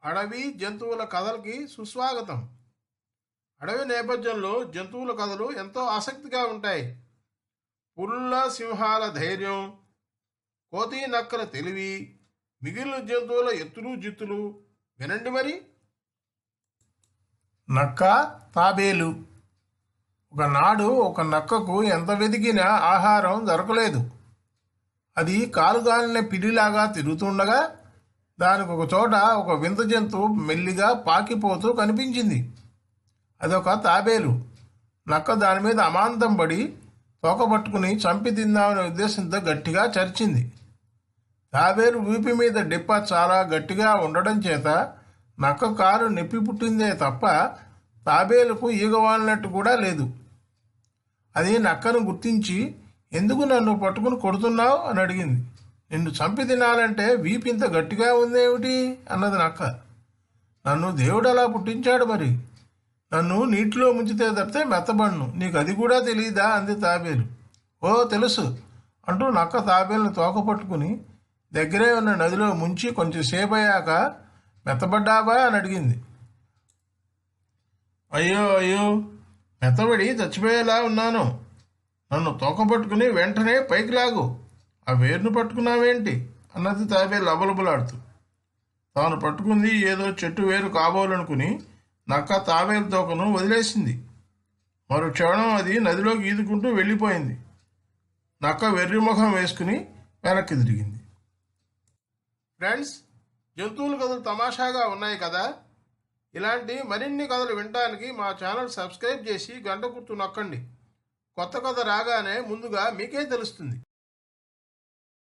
అడవి జంతువుల కథలకి సుస్వాగతం. అడవి నేపథ్యంలో జంతువుల కథలు ఎంతో ఆసక్తిగా ఉంటాయి. పులుల సింహాల ధైర్యం, కోతి నక్కల తెలివి, మిగిలిన జంతువుల ఎత్తులు జిత్తులు వినండి మరి. నక్క తాబేలు. ఒకనాడు ఒక నక్కకు ఎంత వెతికినా ఆహారం దొరకలేదు. అది కాలుగాలిన పిల్లిలాగా తిరుగుతుండగా దానికి ఒక చోట ఒక వింత జంతువు మెల్లిగా పాకిపోతూ కనిపించింది. అదొక తాబేలు. నక్క దాని మీద అమాంతం పడి తోకపట్టుకుని చంపి తిందామనే ఉద్దేశంతో గట్టిగా చరిచింది. తాబేలు వీపు మీద డిప్ప చాలా గట్టిగా ఉండడం చేత నక్క కారు నొప్పి పుట్టిందే తప్ప తాబేలుకు ఈగ వాలినట్టు కూడా లేదు. అది నక్కను గుర్తించి, ఎందుకు నన్ను పట్టుకుని కొడుతున్నావు అని అడిగింది. నిన్ను చంపి తినాలంటే వీపు ఇంత గట్టిగా ఉందేమిటి అన్నది నక్క. నన్ను దేవుడు అలా పుట్టించాడు, మరి నన్ను నీటిలో ముంచితే తప్పితే మెత్తబడును, నీకు అది కూడా తెలియదా అంది తాబేలు. ఓ తెలుసు అంటూ నక్క తాబేలును తోక పట్టుకుని దగ్గరే ఉన్న నదిలో ముంచి కొంచెం సేపు అయ్యాక మెత్తబడ్డావా అని అడిగింది. అయ్యో అయ్యో, మెత్తబడి చచ్చిపోయేలా ఉన్నాను. నన్ను తోక పట్టుకుని వెంటనే పైకి లాగు. ఆ వేరును పట్టుకున్నావేంటి అన్నది తాబేలు లబలబలాడుతూ. తాను పట్టుకుంది ఏదో చెట్టు వేరు కాబోలనుకుని నక్క తాబేలు తోకను వదిలేసింది. మరో క్షణం అది నదిలోకి ఈదుకుంటూ వెళ్ళిపోయింది. నక్క వెర్రి ముఖం వేసుకుని వెనక్కి తిరిగింది. ఫ్రెండ్స్, జంతువుల కథలు తమాషాగా ఉన్నాయి కదా. ఇలాంటి మరిన్ని కథలు వినడానికి మా ఛానల్ సబ్స్క్రైబ్ చేసి గంట గుర్తు నొక్కండి. కొత్త కథ రాగానే ముందుగా మీకే తెలుస్తుంది.